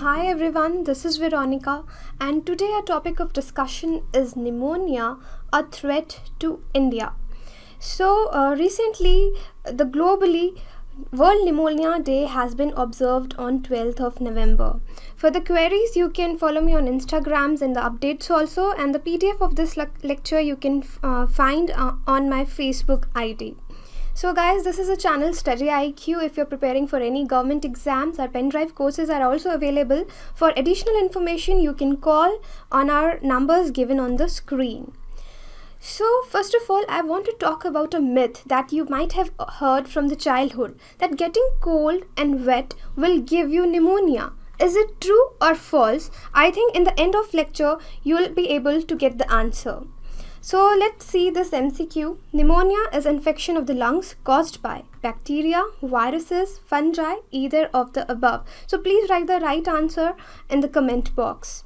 Hi everyone, this is Veronica and today our topic of discussion is pneumonia, a threat to India. So recently the globally World Pneumonia Day has been observed on 12th of November. For the queries you can follow me on Instagrams and the updates also, and the PDF of this lecture you can find on my Facebook ID. So guys, this is a channel StudyIQ. If you're preparing for any government exams, our pen drive courses are also available. For additional information, you can call on our numbers given on the screen. So first of all, I want to talk about a myth that you might have heard from the childhood, that getting cold and wet will give you pneumonia. Is it true or false? I think in the end of lecture, you will be able to get the answer. So let's see this MCQ. Pneumonia is infection of the lungs caused by bacteria, viruses, fungi, either of the above. So please write the right answer in the comment box.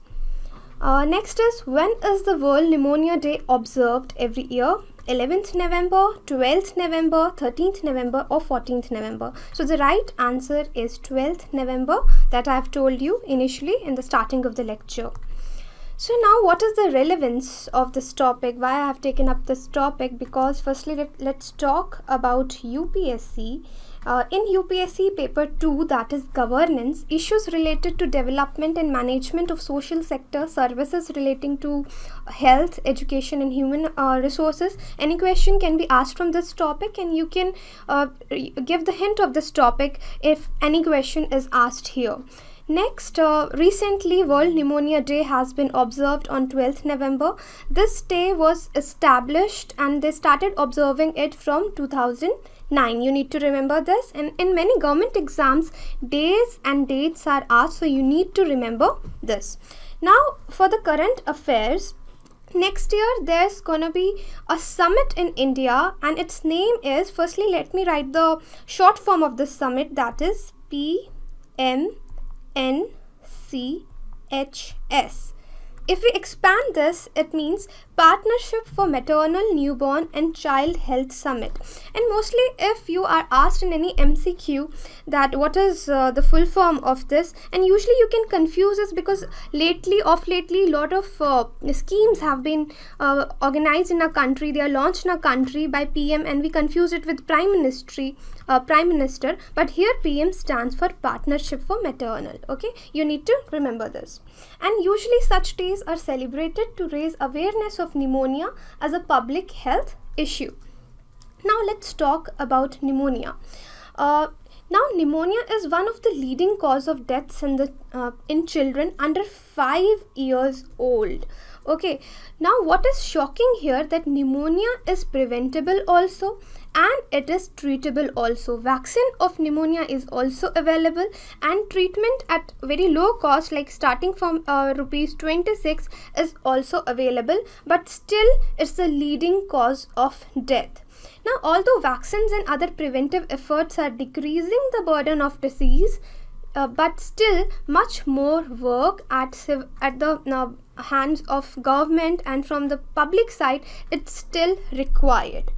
Next is, when is the World Pneumonia Day observed every year? 11th November, 12th November, 13th November or 14th November. So the right answer is 12th November that I have told you initially in the starting of the lecture. So now what is the relevance of this topic? Why I have taken up this topic? Because firstly let's talk about UPSC. In UPSC paper 2, that is governance, issues related to development and management of social sector services relating to health, education and human resources. Any question can be asked from this topic and you can give the hint of this topic if any question is asked here. Next, recently World Pneumonia Day has been observed on 12th November. This day was established and they started observing it from 2009. You need to remember this, and in many government exams days and dates are asked, so you need to remember this. Now for the current affairs, next year there's gonna be a summit in India and its name is, firstly let me write the short form of this summit, that is PMNCHS. If we expand this, it means Partnership for Maternal, Newborn and Child Health Summit. And mostly if you are asked in any MCQ that what is the full form of this, and usually you can confuse this because lately lot of schemes have been organized in our country. They are launched in our country by PM and we confuse it with Prime Minister, but here PM stands for Partnership for Maternal. Okay, you need to remember this. And usually such days are celebrated to raise awareness of pneumonia as a public health issue. Now let's talk about pneumonia. Now pneumonia is one of the leading cause of deaths in children under 5 years old. Okay, now what is shocking here, that pneumonia is preventable also and it is treatable also. Vaccine of pneumonia is also available and treatment at very low cost, like starting from rupees 26 is also available, but still it's the leading cause of death. Now although vaccines and other preventive efforts are decreasing the burden of disease, but still much more work at the hands of government and from the public side, it's still required.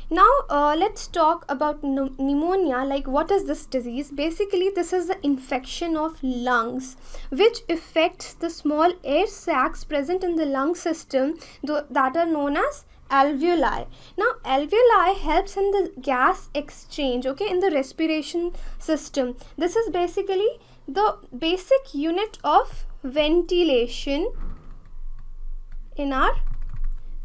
Now let's talk about pneumonia. Like, what is this disease? Basically this is the infection of lungs which affects the small air sacs present in the lung system that are known as alveoli. Now alveoli helps in the gas exchange, okay, in the respiration system. This is basically the basic unit of ventilation in our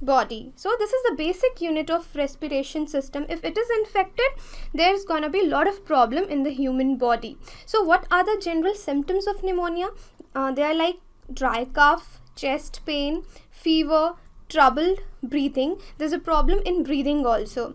body. So this is the basic unit of respiration system. If it is infected, there's gonna be a lot of problem in the human body. So what are the general symptoms of pneumonia? They are like dry cough, chest pain, fever, troubled breathing. There's a problem in breathing also.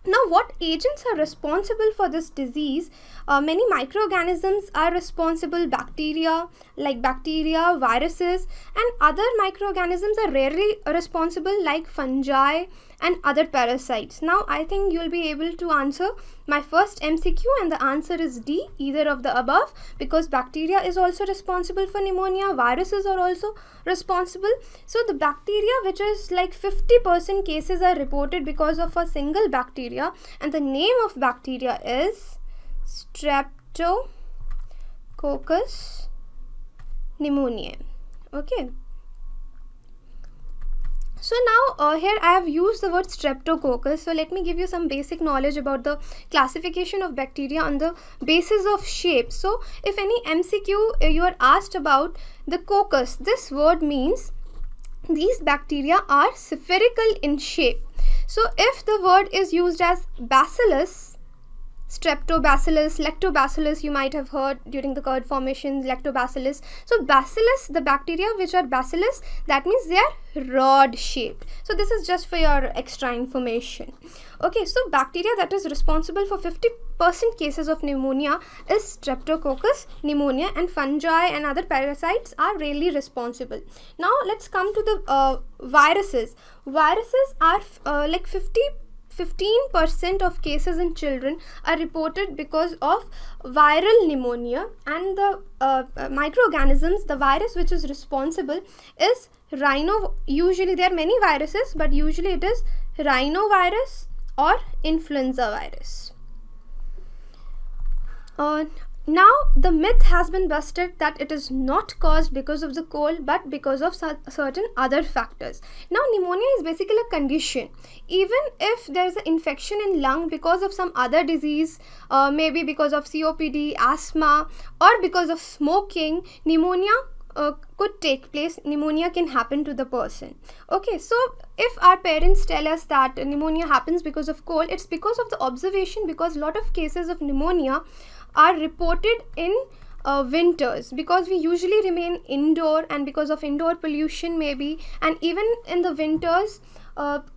Now what agents are responsible for this disease? Many microorganisms are responsible. Bacteria, viruses and other microorganisms are rarely responsible, like fungi and other parasites. Now I think you'll be able to answer my first MCQ and the answer is D, either of the above, because bacteria is also responsible for pneumonia, viruses are also responsible. So the bacteria, which is like 50% cases are reported because of a single bacteria, and the name of bacteria is Streptococcus pneumonia. Okay. So now here I have used the word streptococcus. So let me give you some basic knowledge about the classification of bacteria on the basis of shape. So if any MCQ you are asked about the coccus, this word means these bacteria are spherical in shape. So if the word is used as bacillus, streptobacillus, lactobacillus, you might have heard during the curd formation, lactobacillus. So bacillus, the bacteria which are bacillus, that means they are rod shaped. So this is just for your extra information. Okay, so bacteria that is responsible for 50% cases of pneumonia is Streptococcus pneumonia, and fungi and other parasites are rarely responsible. Now let's come to the viruses. Viruses are like 15% of cases in children are reported because of viral pneumonia, and the microorganisms, the virus which is responsible is usually there are many viruses, but usually it is rhinovirus or influenza virus. Now the myth has been busted that it is not caused because of the cold but because of certain other factors. Now pneumonia is basically a condition. Even if there is an infection in lung because of some other disease, maybe because of COPD, asthma, or because of smoking, pneumonia could take place. Pneumonia can happen to the person. Okay, so if our parents tell us that pneumonia happens because of cold, it's because of the observation, because a lot of cases of pneumonia are reported in winters, because we usually remain indoor, and because of indoor pollution maybe, and even in the winters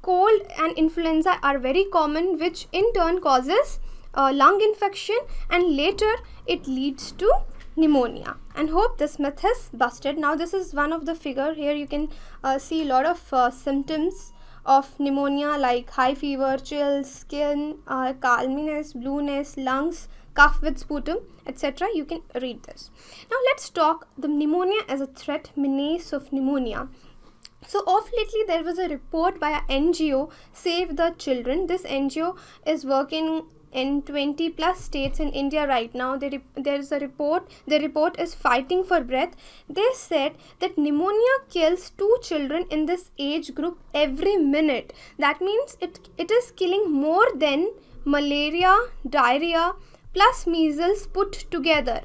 cold and influenza are very common, which in turn causes lung infection, and later it leads to pneumonia. And hope this myth is busted. Now this is one of the figure. Here you can see a lot of symptoms of pneumonia like high fever, chills, skin, calmness, blueness, lungs, cough with sputum, etc. You can read this. Now let's talk the pneumonia as a threat, menace of pneumonia. So of lately there was a report by a NGO, Save the Children. This NGO is working in 20 plus states in India right now. There is a report. The report is Fighting for Breath. They said that pneumonia kills 2 children in this age group every minute. That means it is killing more than malaria, diarrhea plus measles put together.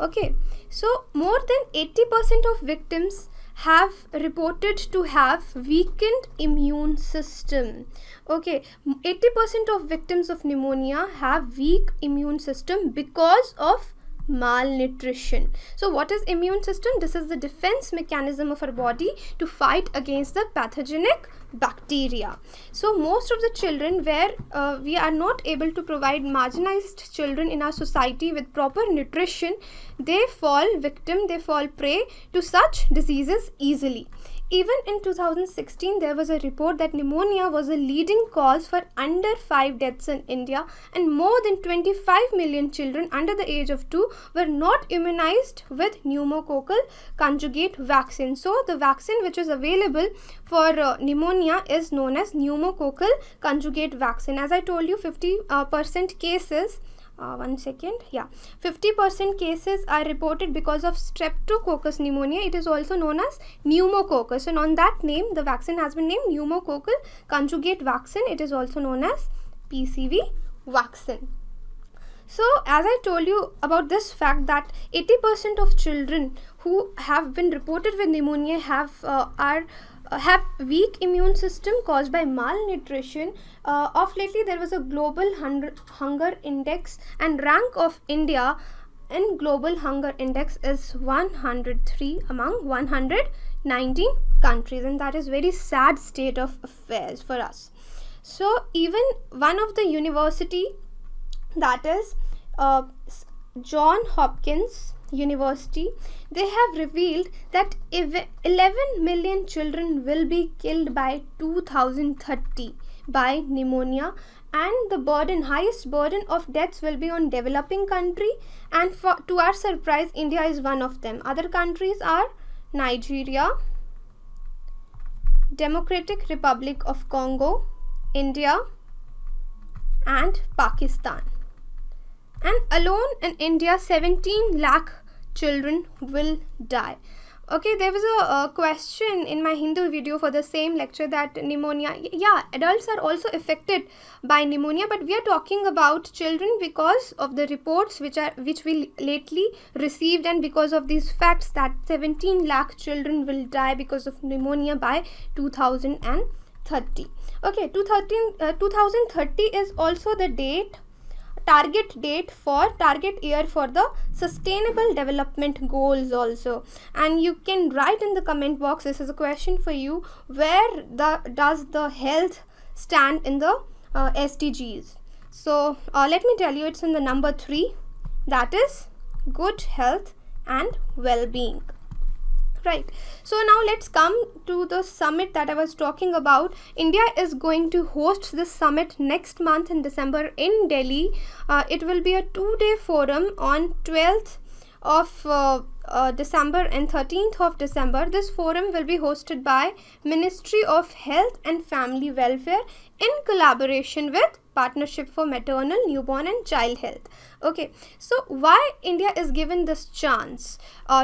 Okay, so more than 80% of victims have reported to have weakened immune system. Okay, 80% of victims of pneumonia have weak immune system because of malnutrition. So what is immune system? This is the defense mechanism of our body to fight against the pathogenic bacteria. So most of the children where we are not able to provide marginalized children in our society with proper nutrition, they fall victim, they fall prey to such diseases easily. Even in 2016, there was a report that pneumonia was a leading cause for under 5 deaths in India, and more than 25 million children under the age of 2 were not immunized with pneumococcal conjugate vaccine. So the vaccine which is available for pneumonia is known as pneumococcal conjugate vaccine. As I told you, 50% cases 50% cases are reported because of Streptococcus pneumonia. It is also known as pneumococcus, and on that name the vaccine has been named pneumococcal conjugate vaccine. It is also known as PCV vaccine. So as I told you about this fact that 80% of children who have been reported with pneumonia have weak immune system caused by malnutrition. Of lately there was a global hunger index, and rank of India in global hunger index is 103 among 119 countries, and that is very sad state of affairs for us. So even one of the university, that is John Hopkins University, they have revealed that 11 million children will be killed by 2030 by pneumonia, and the highest burden of deaths will be on developing country, and to our surprise India is one of them. Other countries are Nigeria, Democratic Republic of Congo, India and Pakistan. And alone in India, 17 lakh children will die. Okay, there was a question in my Hindu video for the same lecture that pneumonia, yeah, adults are also affected by pneumonia, but we are talking about children because of the reports which we lately received, and because of these facts that 17 lakh children will die because of pneumonia by 2030. Okay, 2030 is also the target year for the sustainable development goals also, and you can write in the comment box, this is a question for you, where does the health stand in the SDGs. So let me tell you, it's in the number 3, that is good health and well-being. Right, so now let's come to the summit that I was talking about. India is going to host this summit next month in December in Delhi. It will be a 2-day forum on 12th of December and 13th of December. This forum will be hosted by Ministry of Health and Family Welfare in collaboration with Partnership for Maternal, Newborn and Child Health. Okay, so why India is given this chance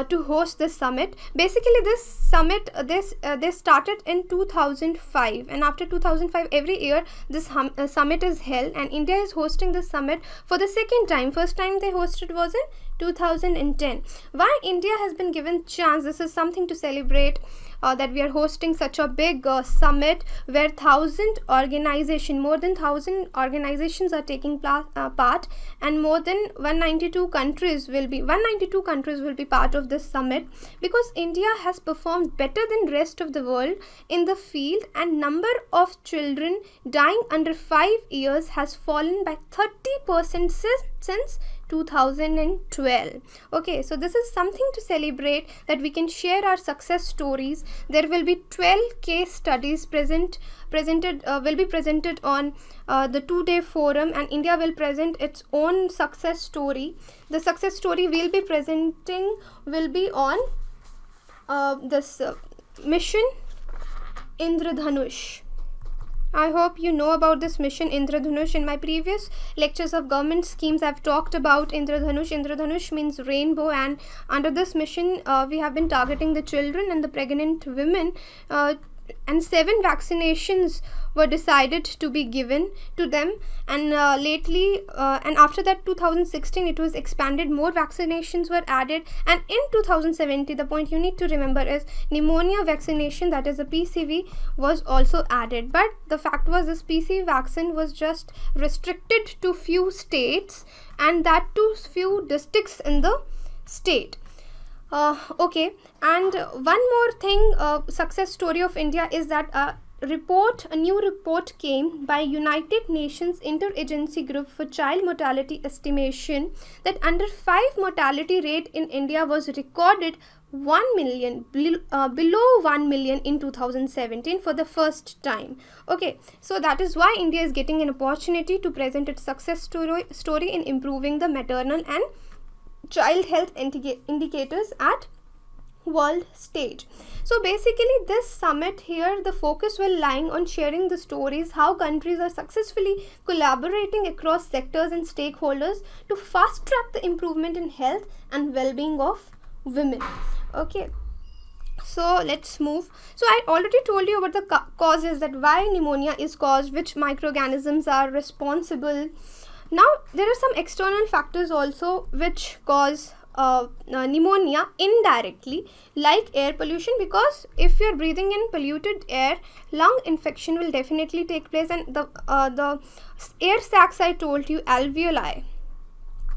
to host this summit? Basically, this summit, they started in 2005, and after 2005 every year this summit is held, and India is hosting this summit for the second time. First time they hosted was in 2010. Why India has been given chance? This is something to celebrate, that we are hosting such a big summit where more than 1,000 organizations are taking part, and more than 192 countries will be part of this summit, because India has performed better than rest of the world in the field, and number of children dying under 5 years has fallen by 30% since 2012. Okay, so this is something to celebrate, that we can share our success stories. There will be 12 case studies will be presented on the 2-day forum, and India will present its own success story. The success story we'll be presenting will be on this mission Indradhanush. I hope you know about this mission Indradhanush. In my previous lectures of government schemes, I've talked about Indradhanush. Indradhanush means rainbow, and under this mission we have been targeting the children and the pregnant women, and 7 vaccinations were decided to be given to them, and lately and after that 2016 it was expanded, more vaccinations were added, and in 2017 the point you need to remember is pneumonia vaccination, that is the PCV, was also added. But the fact was this PCV vaccine was just restricted to few states, and that to few districts in the state. Okay, and one more thing, success story of India is that a new report came by United Nations Interagency Group for Child Mortality Estimation, that under 5 mortality rate in India was recorded 1 million, below 1 million in 2017 for the first time. Okay, so that is why India is getting an opportunity to present its success story in improving the maternal and child health indicators at world stage. So basically this summit here, the focus will lying on sharing the stories how countries are successfully collaborating across sectors and stakeholders to fast track the improvement in health and well-being of women. Okay, so let's move. So I already told you about the causes, that why pneumonia is caused, which microorganisms are responsible. Now there are some external factors also which cause pneumonia indirectly, like air pollution, because if you are breathing in polluted air, lung infection will definitely take place, and the air sacs I told you, alveoli,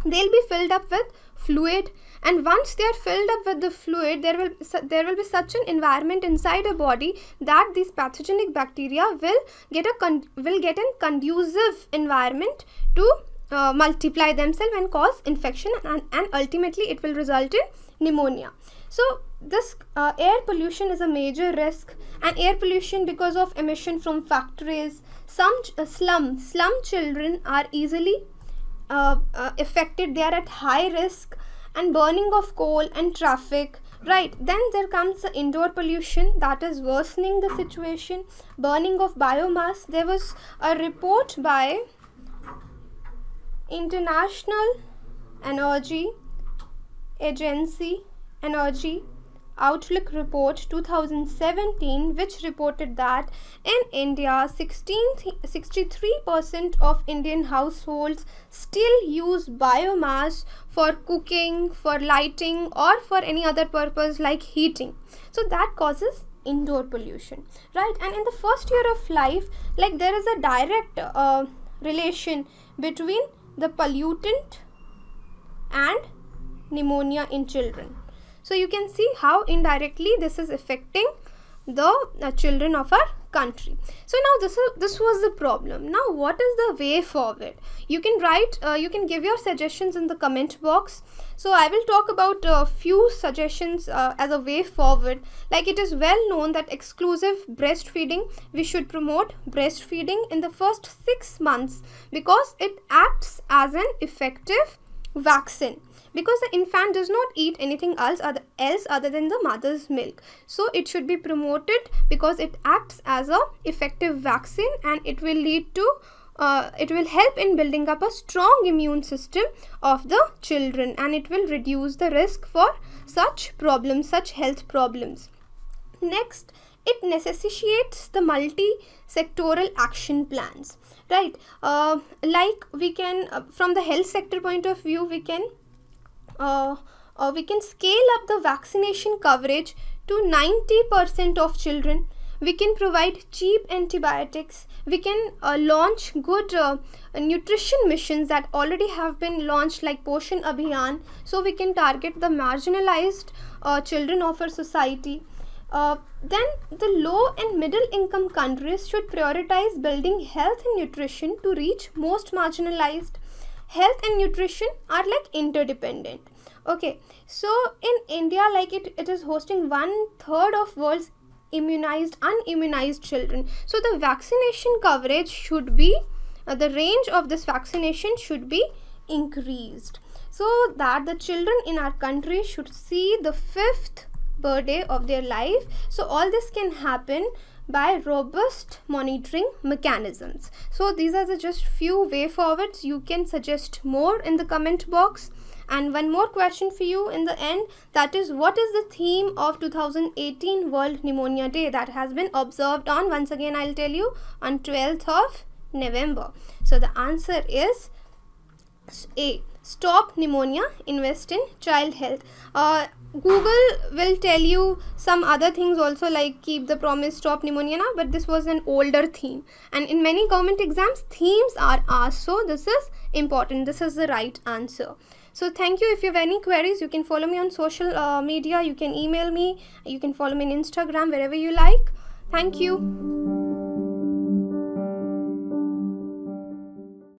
they'll be filled up with fluid, and once they are filled up with the fluid, there will be such an environment inside a body that these pathogenic bacteria will get a conducive environment to multiply themselves and cause infection, and ultimately it will result in pneumonia. So this air pollution is a major risk, and air pollution because of emission from factories, some slum children are easily affected, they are at high risk, and burning of coal and traffic. Right, then there comes the indoor pollution, that is worsening the situation. Burning of biomass, there was a report by International Energy Agency Energy Outlook Report 2017, which reported that in India 63% of Indian households still use biomass for cooking, for lighting, or for any other purpose like heating. So that causes indoor pollution, right? And in the first year of life, like, there is a direct relation between the pollutant and pneumonia in children. So you can see how indirectly this is affecting the children of our country. So now this was the problem. Now what is the way forward? You can write, you can give your suggestions in the comment box. So I will talk about a few suggestions as a way forward. Like, it is well known that exclusive breastfeeding, we should promote breastfeeding in the first 6 months because it acts as an effective vaccine, because the infant does not eat anything else other than the mother's milk. So it should be promoted because it acts as a effective vaccine, and it will lead to it will help in building up a strong immune system of the children, and it will reduce the risk for such problems, such health problems. Next, it necessitates the multi-sectoral action plans, right? Like, we can from the health sector point of view, we can scale up the vaccination coverage to 90% of children. We can provide cheap antibiotics. We can launch good nutrition missions that already have been launched, like Poshan Abhiyan. So we can target the marginalized children of our society. Then the low and middle income countries should prioritize building health and nutrition to reach most marginalized. Health and nutrition are like interdependent. Okay, so in India, like, it is hosting 1/3 of world's unimmunized children. So the vaccination coverage should be the range of this vaccination should be increased, so that the children in our country should see the 5th birthday of their life. So all this can happen by robust monitoring mechanisms. So these are the just few way forwards. You can suggest more in the comment box. And one more question for you in the end, that is, what is the theme of 2018 World Pneumonia Day that has been observed on, once again I'll tell you, on 12th of November. So the answer is A, Stop Pneumonia, Invest in Child Health. Google will tell you some other things also, like Keep the Promise, Stop Pneumonia now, but this was an older theme, and in many government exams themes are asked, so this is important. This is the right answer. So thank you. If you have any queries, you can follow me on social media, you can email me, you can follow me on Instagram, wherever you like. Thank you.